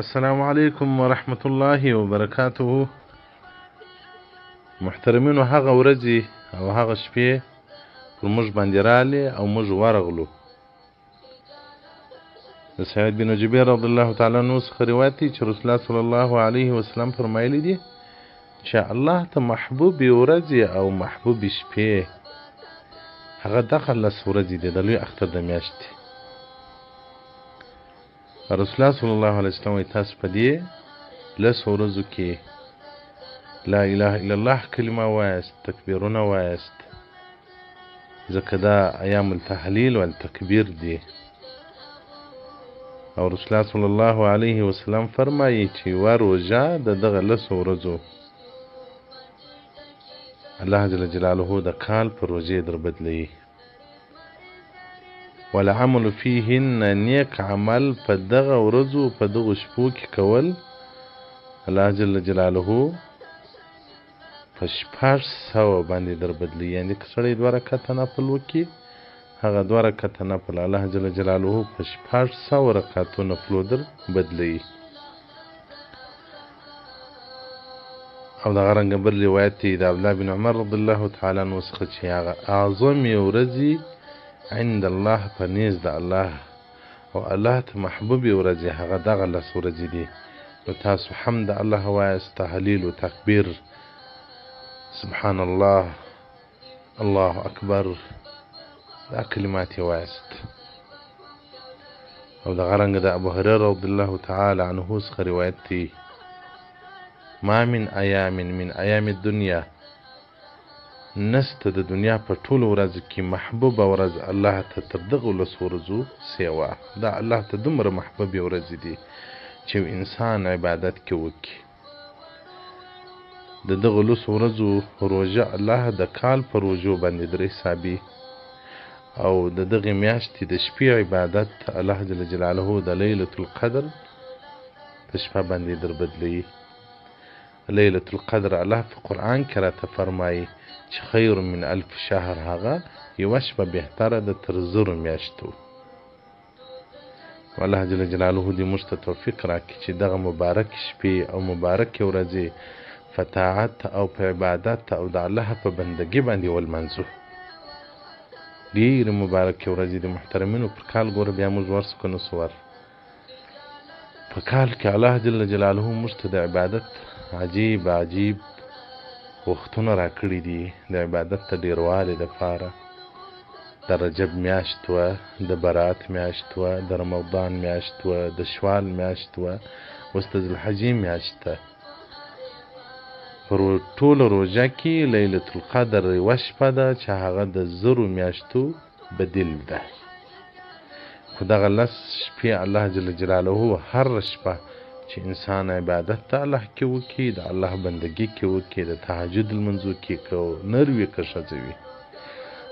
السلام علیکم ورحمت الله وبرکاته. محترمینو، هغه ورځې او هغه شپې پر موږ باندې رالې او موږ ورغلو. د سعید بن جبیر رضی الله تعالی عنه څخه روایت دی چې رسول الله صلی الله علیه وسلم فرمایلی دي چې الله ته محبوب ورځې او محبوب شپې هغه دغه لس ورځې دي د لوی اختر د میاشتې. رسول الله صلی الله علیه وسلم وایي تاسو په دې لس ورځو کې لا اله الا الله کلمه وایست، تکبیرونه وایست، ځکه دا ایام التحلیل والتکبیر دي. او رسول الله صلی الله علیه وسلم فرمایي چې یوه روژه د دغه لسو ورځو الله جل جلاله د کال په روژې در بدلوي. والعمل فیهن، نیک عمل په دغه ورځو په دغو شپو کې کول الله جل جلاله په 600 باندې در بدلوي. یعنې که سړی 2 رکعته نفل وکړي، هغه 2 رکعته نفل الله جل جلاله په 600 رکعتو نفلو در بدلوي. او دغه رنګه بل روایت دی د عبدالله بن عمر رضی الله تعالی عنه څخه چې هغه اعظمې ورځې عند الله په نیز د الله او الله ته محبوبې ورځې هغه دغه لس ورځې دي. نو تاسو حمد الله وایست، تهلیل و تکبیر، سبحان الله، الله اکبر، دا کلمات یې وایست. او دغه رنګه د ابو هریره رضی الله تعالی عنه څخه روایت دی ما من ایام الدنیا، نسته د دنیا په ټولو ورځو کې محبوبه ورځ الله ته تر دغو لسو ورځو سیوا. دا الله ته دومره محبوبې ورځې دي چې انسان عبادت کې وکړي. د دغو لسو ورځو روژه الله د کال په روژو باندې در حسابي. او د دغې میاشتې د شپې عبادت الله جل جلاله د لیلة القدر په شپه باندې در بدلوي. لیلة القدر الله په قرآن کې راته فرمایي چې خیر من 1000 شهر، هغه یوه شپه بهتره ده تر 1000 میاشتو. الله جل جلاله دې موږ ته توفیق راکړي چې دغه مبارک شپې او مبارک ورځې په طاعت او په عبادت او د الله په بندګۍ باندې ولمانځو. ډېرې مبارکې ورځې د محترمینو پر کال ګوره بیا موږ ورسو که نسو ور په کال کې الله جل جلاله موږ ته د عبادت عجیب وختونه راکړي دي. د عبادت د ډیروالي دپاره د رجب میاشت وه، د برات میاشت وه، د رمضان میاشت وه، د شوال میاشت وه، اوس د ذوالحجې میاشت ده. پر ټوله روژه کې لیلة القدر یوه شپه ده چې هغه د 1000 میاشتو بدیل ده. خو دغه لس شپې الله جل جلاله هر شپه چې انسان عبادت د الله کې وکړي، د الله بندګي کې وکړي، د تهجد لمونځو کې که نر وي که ښځه وي،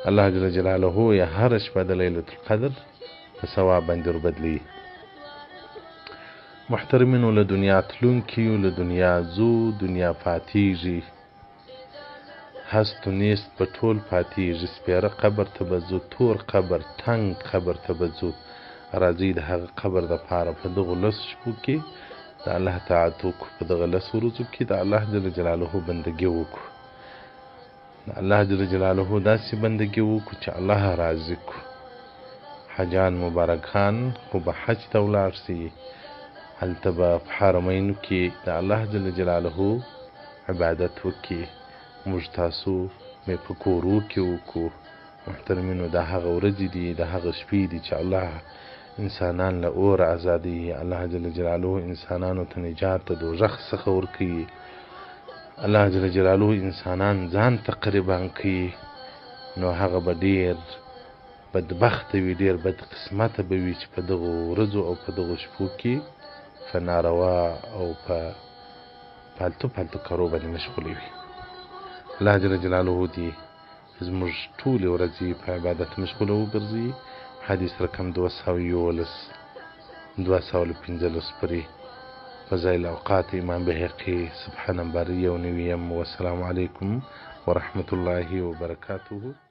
الله جل جلاله یې هره شپه د لیلة القدر په ثواب باندې وربدلوي. محترمینو، له دنیا تلونکي یو، له دنیا ځو، دنیا پاتېږي، هست و نیست به ټول پاتېږي. سپېره قبر ته به ځو، تور قبر، تنګ قبر ته به ځو. راځئ د هغه قبر دپاره په دغو لسو شپو کې د الله طاعت وکړو، په دغه لسو ورځو کې د الله جل جلاله بندګي وکړو. د الله جل جلاله داسې بندګي وکړو چې الله راضي کړو. حجان مبارکان خو به حج ته ولاړ سي، هلته به په حرمینو کې د الله جل جلاله عبادت وکړي. موږ تاسو مې په کورو کې وکړو. محترمینو، دا هغه ورځې دي، د هغه شپې دي چې الله انسانان له اور ازادي، الله جل جلاله انسانانو ته نجات د دوزخ څخه ورکوي. الله جل جلاله انسانان ځان ته قربان کوي. نو هغه به ډېر بدبخته وي، ډېر بدقسمته به وي چې په دغو ورځو او په دغو شپو کې په ناروا او په پالتو کارو باندې مشغولې وي. الله جل جلاله دې زموږ ټولې ورځې په عبادت مشغوله وګرځي. حدیث رقم 211 215 پورې فضائل اوقات امام بهقي صفحه نمبر 1 والسلام علیکم ورحمة الله وبرکاته.